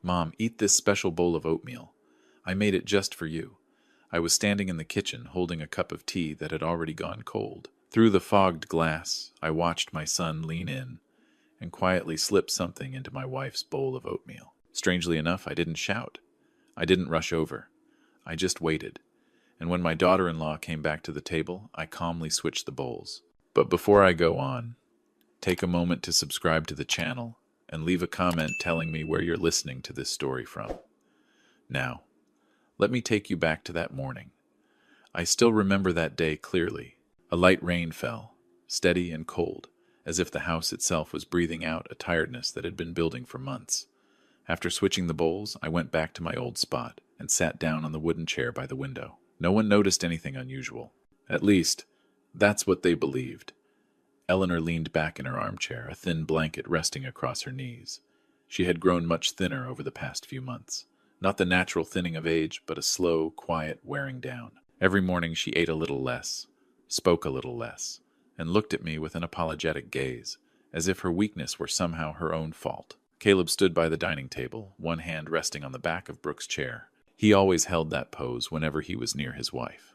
"Mom, eat this special bowl of oatmeal. I made it just for you." I was standing in the kitchen holding a cup of tea that had already gone cold. Through the fogged glass, I watched my son lean in and quietly slip something into my wife's bowl of oatmeal. Strangely enough, I didn't shout. I didn't rush over. I just waited. And when my daughter-in-law came back to the table, I calmly switched the bowls. But before I go on, take a moment to subscribe to the channel and leave a comment telling me where you're listening to this story from. Now, let me take you back to that morning. I still remember that day clearly. A light rain fell, steady and cold, as if the house itself was breathing out a tiredness that had been building for months. After switching the bowls, I went back to my old spot and sat down on the wooden chair by the window. No one noticed anything unusual. At least, that's what they believed. Eleanor leaned back in her armchair, a thin blanket resting across her knees. She had grown much thinner over the past few months. Not the natural thinning of age, but a slow, quiet wearing down. Every morning she ate a little less, spoke a little less, and looked at me with an apologetic gaze, as if her weakness were somehow her own fault. Caleb stood by the dining table, one hand resting on the back of Brooke's chair. He always held that pose whenever he was near his wife.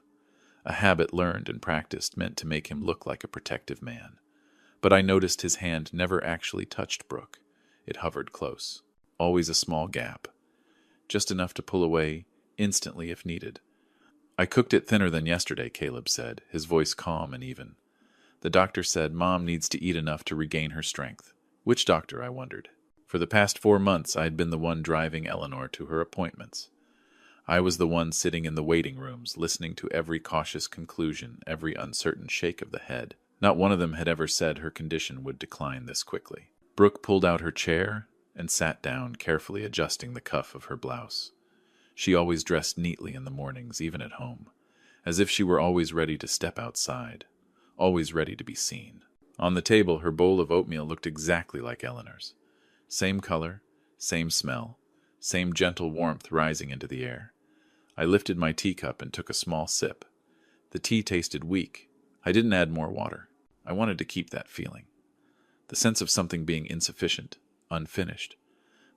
A habit learned and practiced meant to make him look like a protective man. But I noticed his hand never actually touched Brooke. It hovered close. Always a small gap. Just enough to pull away instantly if needed. "I cooked it thinner than yesterday," Caleb said, his voice calm and even. "The doctor said Mom needs to eat enough to regain her strength." Which doctor, I wondered. For the past 4 months, I had been the one driving Eleanor to her appointments. I was the one sitting in the waiting rooms, listening to every cautious conclusion, every uncertain shake of the head. Not one of them had ever said her condition would decline this quickly. Brooke pulled out her chair and sat down, carefully adjusting the cuff of her blouse. She always dressed neatly in the mornings, even at home, as if she were always ready to step outside, always ready to be seen. On the table, her bowl of oatmeal looked exactly like Eleanor's. Same color, same smell, same gentle warmth rising into the air. I lifted my teacup and took a small sip. The tea tasted weak. I didn't add more water. I wanted to keep that feeling. The sense of something being insufficient, unfinished.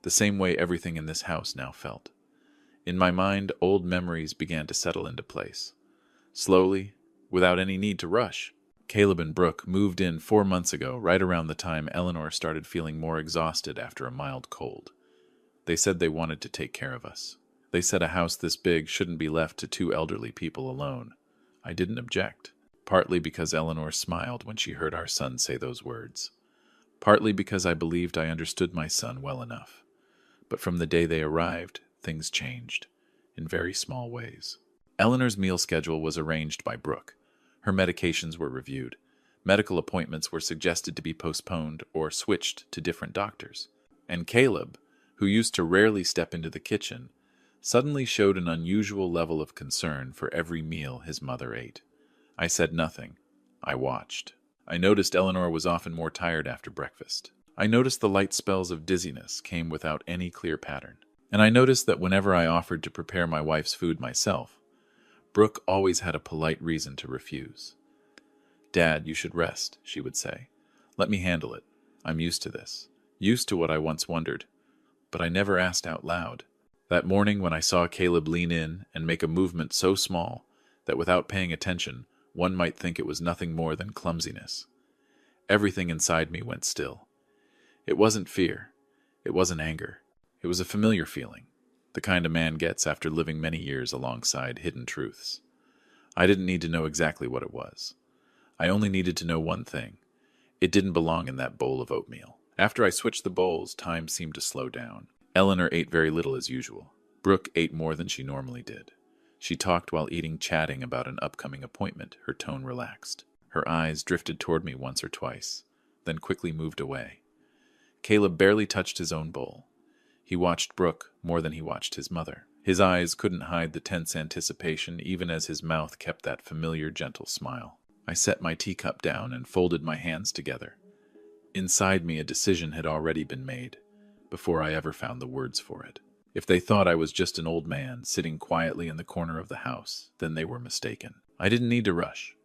The same way everything in this house now felt. In my mind, old memories began to settle into place. Slowly, without any need to rush. Caleb and Brooke moved in 4 months ago, right around the time Eleanor started feeling more exhausted after a mild cold. They said they wanted to take care of us. They said a house this big shouldn't be left to 2 elderly people alone. I didn't object, partly because Eleanor smiled when she heard our son say those words, partly because I believed I understood my son well enough. But from the day they arrived, things changed, in very small ways. Eleanor's meal schedule was arranged by Brooke. Her medications were reviewed. Medical appointments were suggested to be postponed or switched to different doctors. And Caleb, who used to rarely step into the kitchen, suddenly showed an unusual level of concern for every meal his mother ate. I said nothing. I watched. I noticed Eleanor was often more tired after breakfast. I noticed the light spells of dizziness came without any clear pattern. And I noticed that whenever I offered to prepare my wife's food myself, Brooke always had a polite reason to refuse. "Dad, you should rest," she would say. "Let me handle it. I'm used to this. Used to what I once wondered. But I never asked out loud." That morning when I saw Caleb lean in and make a movement so small that without paying attention, one might think it was nothing more than clumsiness, everything inside me went still. It wasn't fear. It wasn't anger. It was a familiar feeling, the kind a man gets after living many years alongside hidden truths. I didn't need to know exactly what it was. I only needed to know one thing. It didn't belong in that bowl of oatmeal. After I switched the bowls, time seemed to slow down. Eleanor ate very little as usual. Brooke ate more than she normally did. She talked while eating, chatting about an upcoming appointment, her tone relaxed. Her eyes drifted toward me once or twice, then quickly moved away. Caleb barely touched his own bowl. He watched Brooke more than he watched his mother. His eyes couldn't hide the tense anticipation even as his mouth kept that familiar, gentle smile. I set my teacup down and folded my hands together. Inside me, a decision had already been made, before I ever found the words for it. If they thought I was just an old man sitting quietly in the corner of the house, then they were mistaken. I didn't need to rush.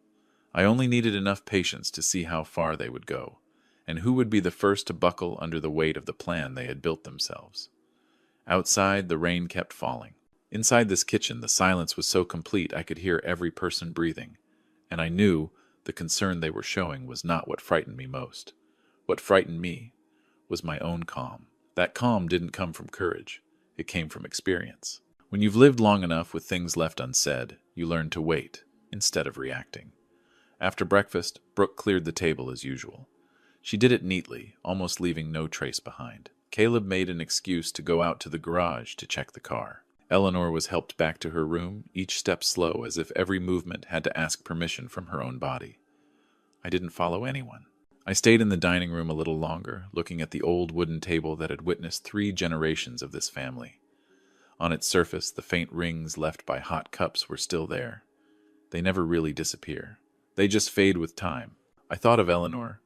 I only needed enough patience to see how far they would go, and who would be the first to buckle under the weight of the plan they had built themselves. Outside, the rain kept falling. Inside this kitchen, the silence was so complete I could hear every person breathing, and I knew the concern they were showing was not what frightened me most. What frightened me was my own calm. That calm didn't come from courage. It came from experience. When you've lived long enough with things left unsaid, you learn to wait instead of reacting. After breakfast, Brooke cleared the table as usual. She did it neatly, almost leaving no trace behind. Caleb made an excuse to go out to the garage to check the car. Eleanor was helped back to her room, each step slow, as if every movement had to ask permission from her own body. I didn't follow anyone. I stayed in the dining room a little longer, looking at the old wooden table that had witnessed 3 generations of this family. On its surface, the faint rings left by hot cups were still there. They never really disappear. They just fade with time. I thought of Eleanor,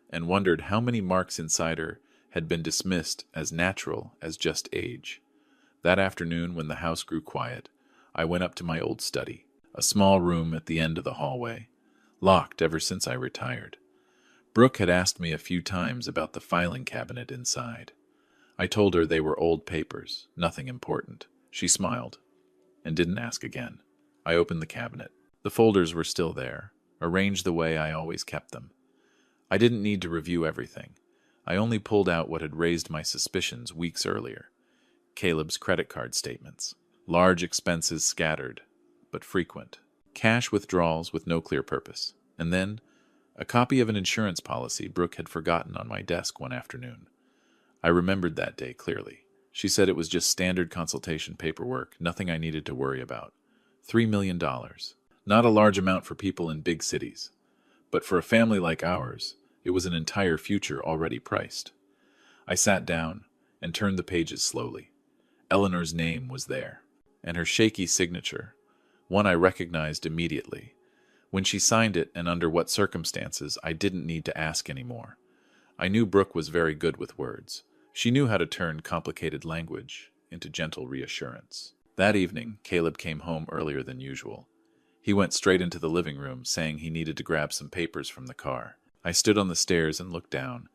and wondered how many marks inside her had been dismissed as natural as just age. That afternoon, when the house grew quiet, I went up to my old study, a small room at the end of the hallway, locked ever since I retired. Brooke had asked me a few times about the filing cabinet inside. I told her they were old papers, nothing important. She smiled, and didn't ask again. I opened the cabinet. The folders were still there, arranged the way I always kept them. I didn't need to review everything. I only pulled out what had raised my suspicions weeks earlier. Caleb's credit card statements. Large expenses scattered, but frequent. Cash withdrawals with no clear purpose. And then, a copy of an insurance policy Brooke had forgotten on my desk one afternoon. I remembered that day clearly. She said it was just standard consultation paperwork, nothing I needed to worry about. $3 million. Not a large amount for people in big cities. But for a family like ours, it was an entire future already priced. I sat down and turned the pages slowly. Eleanor's name was there, and her shaky signature, one I recognized immediately. When she signed it and under what circumstances, I didn't need to ask anymore. I knew Brooke was very good with words. She knew how to turn complicated language into gentle reassurance. That evening, Caleb came home earlier than usual. He went straight into the living room, saying he needed to grab some papers from the car. I stood on the stairs and looked down,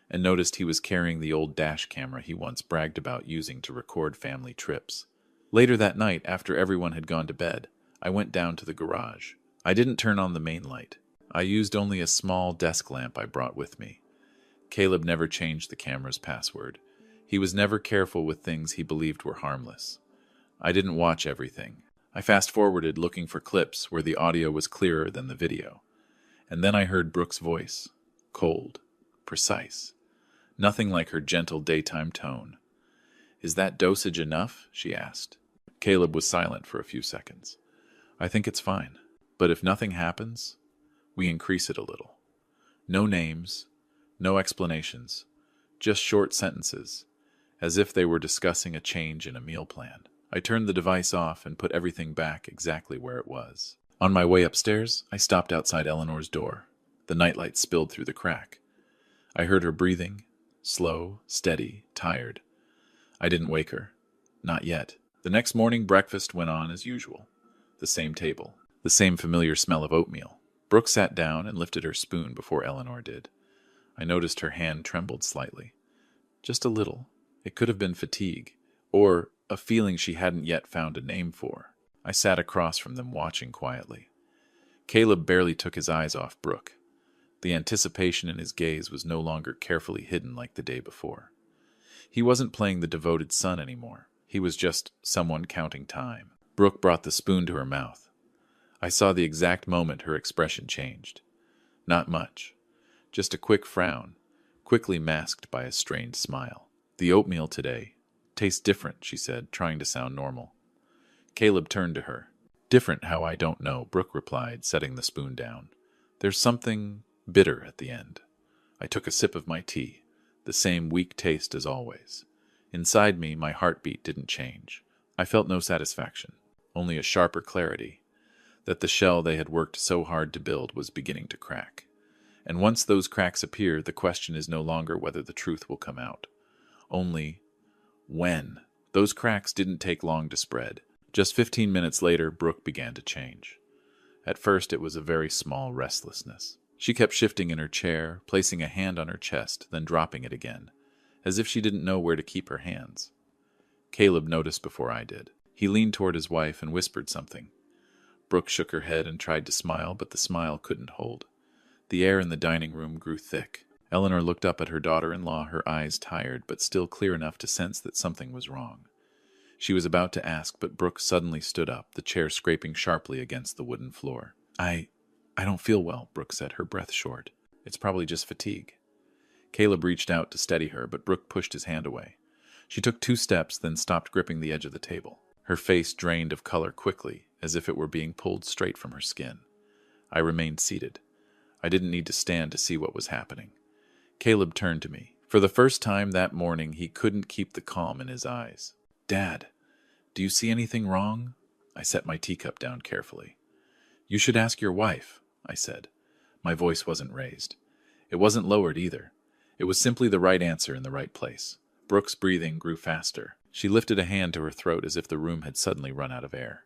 and noticed he was carrying the old dash camera he once bragged about using to record family trips. Later that night, after everyone had gone to bed, I went down to the garage. I didn't turn on the main light. I used only a small desk lamp I brought with me. Caleb never changed the camera's password. He was never careful with things he believed were harmless. I didn't watch everything. I fast-forwarded looking for clips where the audio was clearer than the video. And then I heard Brooke's voice, cold, precise. Nothing like her gentle daytime tone. "Is that dosage enough?" she asked. Caleb was silent for a few seconds. "I think it's fine. But if nothing happens, we increase it a little. No names, no explanations, just short sentences, as if they were discussing a change in a meal plan." I turned the device off and put everything back exactly where it was. On my way upstairs, I stopped outside Eleanor's door. The nightlight spilled through the crack. I heard her breathing, slow, steady, tired. I didn't wake her. Not yet. The next morning, breakfast went on as usual. The same table. The same familiar smell of oatmeal. Brooke sat down and lifted her spoon before Eleanor did. I noticed her hand trembled slightly. Just a little. It could have been fatigue, or a feeling she hadn't yet found a name for. I sat across from them watching quietly. Caleb barely took his eyes off Brooke. The anticipation in his gaze was no longer carefully hidden like the day before. He wasn't playing the devoted son anymore. He was just someone counting time. Brooke brought the spoon to her mouth. I saw the exact moment her expression changed. Not much. Just a quick frown, quickly masked by a strained smile. "The oatmeal today tastes different," she said, trying to sound normal. Caleb turned to her. "Different how I don't know," Brooke replied, setting the spoon down. "There's something bitter at the end." I took a sip of my tea, the same weak taste as always. Inside me, my heartbeat didn't change. I felt no satisfaction, only a sharper clarity that the shell they had worked so hard to build was beginning to crack. And once those cracks appear, the question is no longer whether the truth will come out. Only when. Those cracks didn't take long to spread. Just 15 minutes later, Brooke began to change. At first, it was a very small restlessness. She kept shifting in her chair, placing a hand on her chest, then dropping it again, as if she didn't know where to keep her hands. Caleb noticed before I did. He leaned toward his wife and whispered something. Brooke shook her head and tried to smile, but the smile couldn't hold. The air in the dining room grew thick. Eleanor looked up at her daughter-in-law, her eyes tired, but still clear enough to sense that something was wrong. She was about to ask, but Brooke suddenly stood up, the chair scraping sharply against the wooden floor. I don't feel well, Brooke said, her breath short. It's probably just fatigue. Caleb reached out to steady her, but Brooke pushed his hand away. She took 2 steps, then stopped gripping the edge of the table. Her face drained of color quickly, as if it were being pulled straight from her skin. I remained seated. I didn't need to stand to see what was happening. Caleb turned to me. For the first time that morning, he couldn't keep the calm in his eyes. Dad, do you see anything wrong? I set my teacup down carefully. You should ask your wife, I said. My voice wasn't raised. It wasn't lowered either. It was simply the right answer in the right place. Brooke's breathing grew faster. She lifted a hand to her throat as if the room had suddenly run out of air.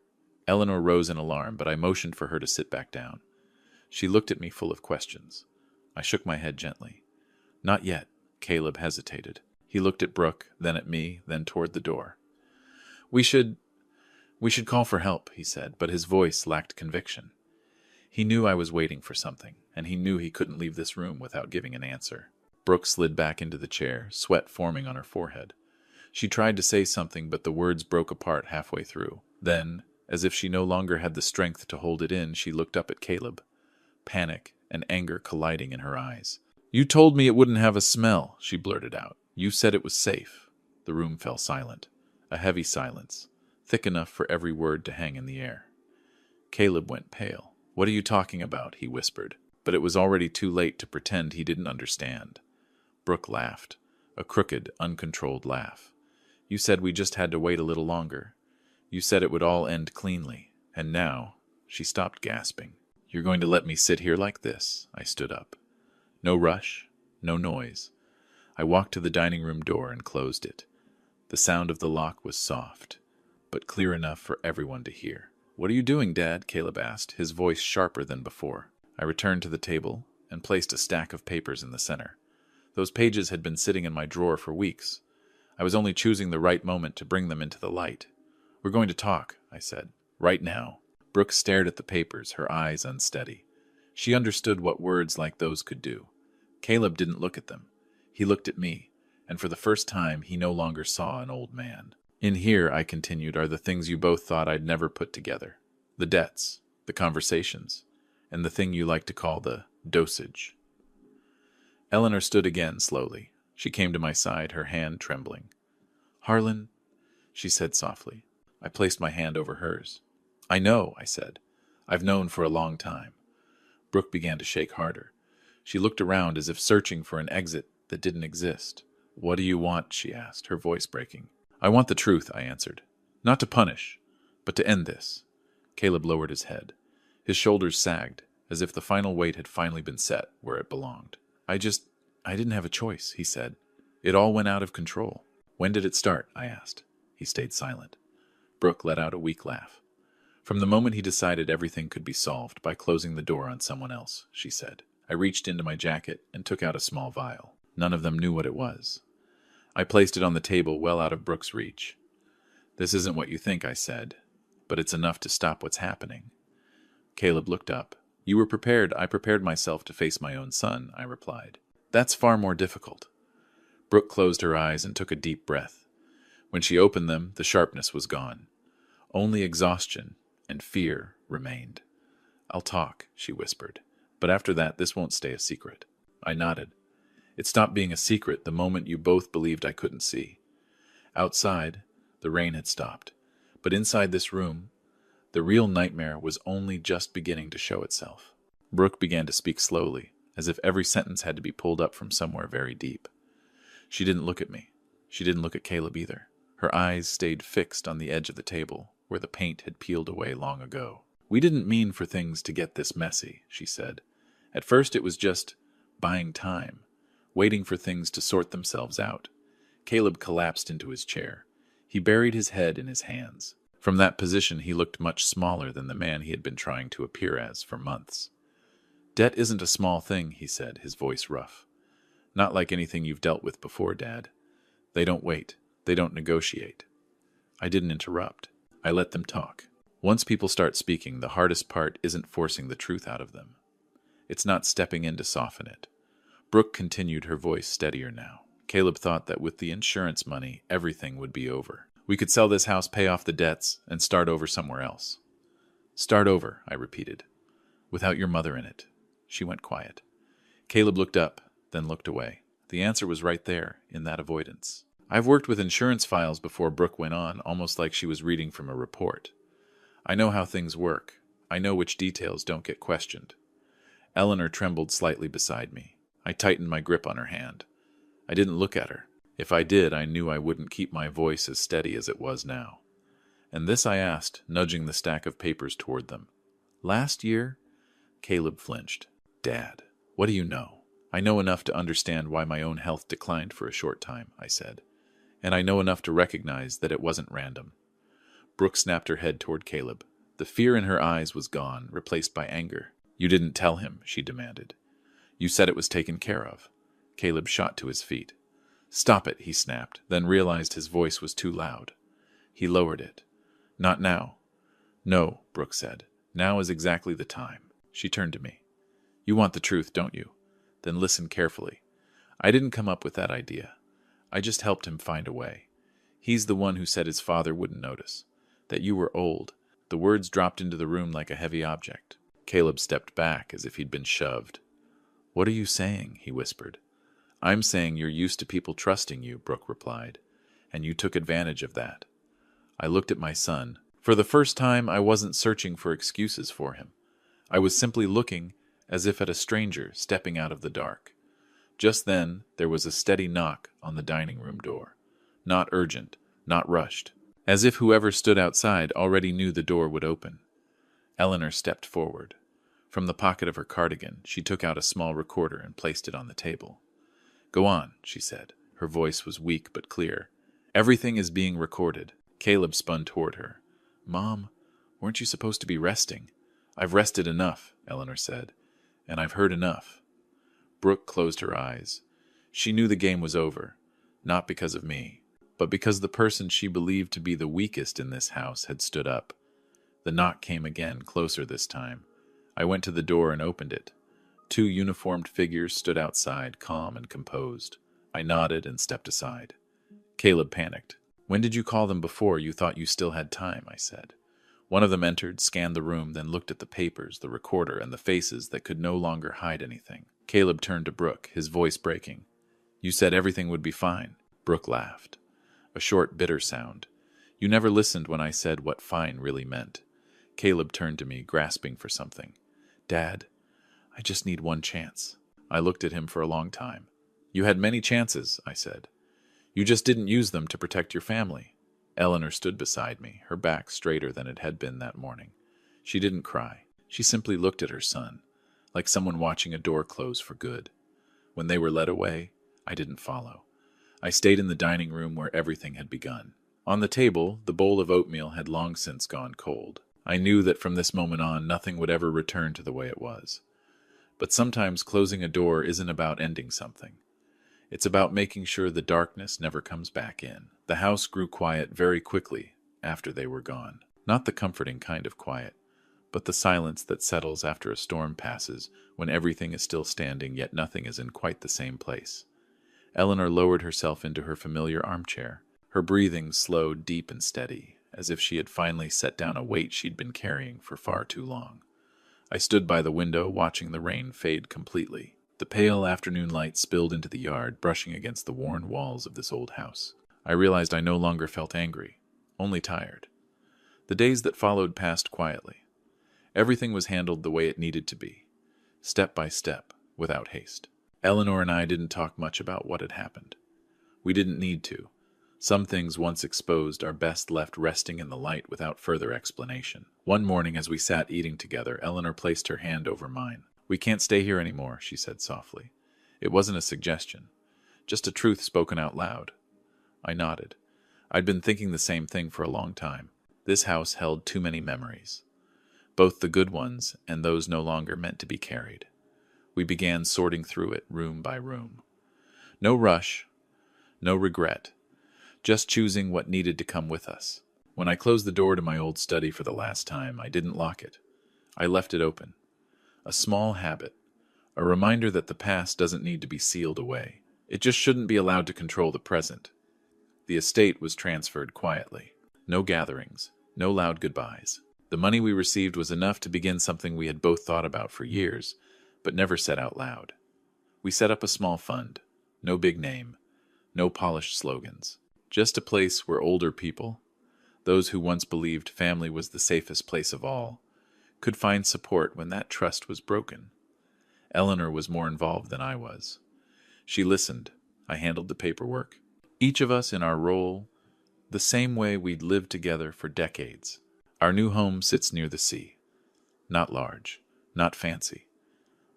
Eleanor rose in alarm, but I motioned for her to sit back down. She looked at me full of questions. I shook my head gently. Not yet. Caleb hesitated. He looked at Brooke, then at me, then toward the door. We should call for help, he said, but his voice lacked conviction. He knew I was waiting for something, and he knew he couldn't leave this room without giving an answer. Brooke slid back into the chair, sweat forming on her forehead. She tried to say something, but the words broke apart halfway through. Then, as if she no longer had the strength to hold it in, she looked up at Caleb. Panic and anger colliding in her eyes. You told me it wouldn't have a smell, she blurted out. You said it was safe. The room fell silent. A heavy silence, thick enough for every word to hang in the air. Caleb went pale. What are you talking about? He whispered. But it was already too late to pretend he didn't understand. Brooke laughed, a crooked, uncontrolled laugh. You said we just had to wait a little longer. You said it would all end cleanly. And now, she stopped gasping. You're going to let me sit here like this? I stood up. No rush, no noise. I walked to the dining room door and closed it. The sound of the lock was soft, but clear enough for everyone to hear. What are you doing, Dad? Caleb asked, his voice sharper than before. I returned to the table and placed a stack of papers in the center. Those pages had been sitting in my drawer for weeks. I was only choosing the right moment to bring them into the light. We're going to talk, I said. Right now. Brooke stared at the papers, her eyes unsteady. She understood what words like those could do. Caleb didn't look at them. He looked at me, and for the first time he no longer saw an old man. In here, I continued, are the things you both thought I'd never put together. The debts, the conversations, and the thing you like to call the dosage. Eleanor stood again slowly. She came to my side, her hand trembling. Harlan, she said softly. I placed my hand over hers. I know, I said. I've known for a long time. Brooke began to shake harder. She looked around as if searching for an exit that didn't exist. What do you want? She asked, her voice breaking. I want the truth, I answered. Not to punish, but to end this. Caleb lowered his head. His shoulders sagged, as if the final weight had finally been set where it belonged. I didn't have a choice, he said. It all went out of control. When did it start? I asked. He stayed silent. Brooke let out a weak laugh. From the moment he decided everything could be solved by closing the door on someone else, she said. I reached into my jacket and took out a small vial. None of them knew what it was. I placed it on the table well out of Brooke's reach. This isn't what you think, I said, but it's enough to stop what's happening. Caleb looked up. You were prepared. I prepared myself to face my own son, I replied. That's far more difficult. Brooke closed her eyes and took a deep breath. When she opened them, the sharpness was gone. Only exhaustion and fear remained. I'll talk, she whispered. But after that, this won't stay a secret. I nodded. It stopped being a secret the moment you both believed I couldn't see. Outside, the rain had stopped. But inside this room, the real nightmare was only just beginning to show itself. Brooke began to speak slowly, as if every sentence had to be pulled up from somewhere very deep. She didn't look at me. She didn't look at Caleb either. Her eyes stayed fixed on the edge of the table, where the paint had peeled away long ago. We didn't mean for things to get this messy, she said. At first it was just buying time, waiting for things to sort themselves out. Caleb collapsed into his chair. He buried his head in his hands. From that position he looked much smaller than the man he had been trying to appear as for months. Debt isn't a small thing, he said, his voice rough. Not like anything you've dealt with before, Dad. They don't wait. They don't negotiate. I didn't interrupt. I let them talk. Once people start speaking, the hardest part isn't forcing the truth out of them. It's not stepping in to soften it. Brooke continued, her voice steadier now. Caleb thought that with the insurance money, everything would be over. We could sell this house, pay off the debts, and start over somewhere else. Start over, I repeated. Without your mother in it. She went quiet. Caleb looked up, then looked away. The answer was right there, in that avoidance. I've worked with insurance files before, Brooke went on, almost like she was reading from a report. I know how things work. I know which details don't get questioned. Eleanor trembled slightly beside me. I tightened my grip on her hand. I didn't look at her. If I did, I knew I wouldn't keep my voice as steady as it was now. And this I asked, nudging the stack of papers toward them. Last year? Caleb flinched. Dad, what do you know? I know enough to understand why my own health declined for a short time, I said. And I know enough to recognize that it wasn't random. Brooke snapped her head toward Caleb. The fear in her eyes was gone, replaced by anger. You didn't tell him, she demanded. You said it was taken care of. Caleb shot to his feet. Stop it, he snapped, then realized his voice was too loud. He lowered it. Not now. No, Brooke said. Now is exactly the time. She turned to me. You want the truth, don't you? Then listen carefully. I didn't come up with that idea. I just helped him find a way. He's the one who said his father wouldn't notice. That you were old. The words dropped into the room like a heavy object. Caleb stepped back as if he'd been shoved. What are you saying? He whispered. I'm saying you're used to people trusting you, Brooke replied, and you took advantage of that. I looked at my son. For the first time, I wasn't searching for excuses for him. I was simply looking as if at a stranger stepping out of the dark. Just then, there was a steady knock on the dining room door. Not urgent, not rushed, as if whoever stood outside already knew the door would open. Eleanor stepped forward. From the pocket of her cardigan, she took out a small recorder and placed it on the table. Go on, she said. Her voice was weak but clear. Everything is being recorded. Caleb spun toward her. Mom, weren't you supposed to be resting? I've rested enough, Eleanor said, and I've heard enough. Brooke closed her eyes. She knew the game was over, not because of me, but because the person she believed to be the weakest in this house had stood up. The knock came again, closer this time. I went to the door and opened it. 2 uniformed figures stood outside, calm and composed. I nodded and stepped aside. Caleb panicked. When did you call them before you thought you still had time? I said. One of them entered, scanned the room, then looked at the papers, the recorder, and the faces that could no longer hide anything. Caleb turned to Brooke, his voice breaking. You said everything would be fine. Brooke laughed. A short, bitter sound. You never listened when I said what fine really meant. Caleb turned to me, grasping for something. Dad, I just need one chance. I looked at him for a long time. You had many chances, I said. You just didn't use them to protect your family. Eleanor stood beside me, her back straighter than it had been that morning. She didn't cry. She simply looked at her son, like someone watching a door close for good. When they were led away, I didn't follow. I stayed in the dining room where everything had begun. On the table, the bowl of oatmeal had long since gone cold. I knew that from this moment on, nothing would ever return to the way it was. But sometimes closing a door isn't about ending something. It's about making sure the darkness never comes back in. The house grew quiet very quickly after they were gone. Not the comforting kind of quiet, but the silence that settles after a storm passes, when everything is still standing, yet nothing is in quite the same place. Eleanor lowered herself into her familiar armchair. Her breathing slowed, deep and steady, as if she had finally set down a weight she'd been carrying for far too long. I stood by the window, watching the rain fade completely. The pale afternoon light spilled into the yard, brushing against the worn walls of this old house. I realized I no longer felt angry, only tired. The days that followed passed quietly. Everything was handled the way it needed to be, step by step, without haste. Eleanor and I didn't talk much about what had happened. We didn't need to. Some things once exposed are best left resting in the light without further explanation. One morning as we sat eating together, Eleanor placed her hand over mine. We can't stay here anymore, she said softly. It wasn't a suggestion, just a truth spoken out loud. I nodded. I'd been thinking the same thing for a long time. This house held too many memories, both the good ones and those no longer meant to be carried. We began sorting through it room by room. No rush, no regret, just choosing what needed to come with us. When I closed the door to my old study for the last time, I didn't lock it. I left it open. A small habit. A reminder that the past doesn't need to be sealed away. It just shouldn't be allowed to control the present. The estate was transferred quietly. No gatherings. No loud goodbyes. The money we received was enough to begin something we had both thought about for years, but never said out loud. We set up a small fund. No big name. No polished slogans. Just a place where older people, those who once believed family was the safest place of all, could find support when that trust was broken. Eleanor was more involved than I was. She listened. I handled the paperwork. Each of us in our role, the same way we'd lived together for decades. Our new home sits near the sea. Not large, not fancy.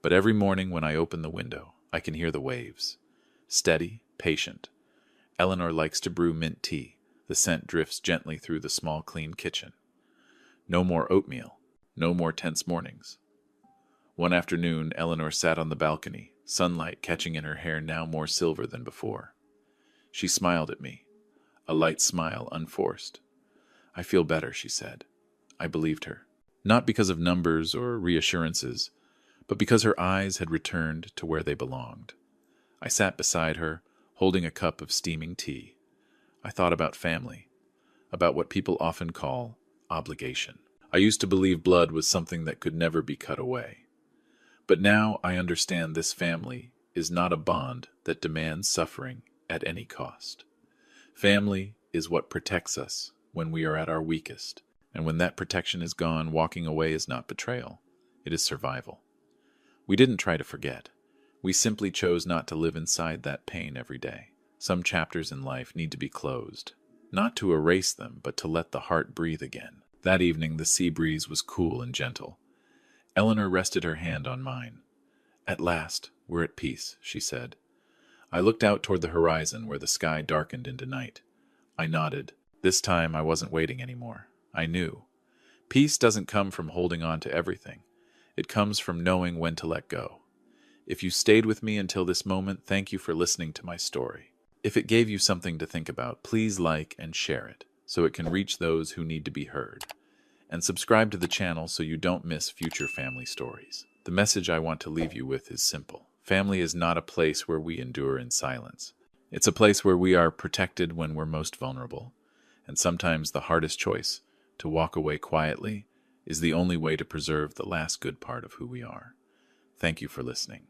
But every morning when I open the window, I can hear the waves. Steady, patient. Eleanor likes to brew mint tea. The scent drifts gently through the small, clean kitchen. No more oatmeal. No more tense mornings. One afternoon, Eleanor sat on the balcony, sunlight catching in her hair now more silver than before. She smiled at me, a light smile, unforced. "I feel better," she said. I believed her. Not because of numbers or reassurances, but because her eyes had returned to where they belonged. I sat beside her, holding a cup of steaming tea. I thought about family, about what people often call obligation. I used to believe blood was something that could never be cut away. But now I understand this family is not a bond that demands suffering at any cost. Family is what protects us when we are at our weakest, and when that protection is gone, walking away is not betrayal, it is survival. We didn't try to forget. We simply chose not to live inside that pain every day. Some chapters in life need to be closed, not to erase them, but to let the heart breathe again. That evening, the sea breeze was cool and gentle. Eleanor rested her hand on mine. "At last, we're at peace," she said. I looked out toward the horizon where the sky darkened into night. I nodded. This time I wasn't waiting anymore. I knew. Peace doesn't come from holding on to everything. It comes from knowing when to let go. If you stayed with me until this moment, thank you for listening to my story. If it gave you something to think about, please like and share it so it can reach those who need to be heard. And subscribe to the channel so you don't miss future family stories. The message I want to leave you with is simple. Family is not a place where we endure in silence. It's a place where we are protected when we're most vulnerable. And sometimes the hardest choice, to walk away quietly, is the only way to preserve the last good part of who we are. Thank you for listening.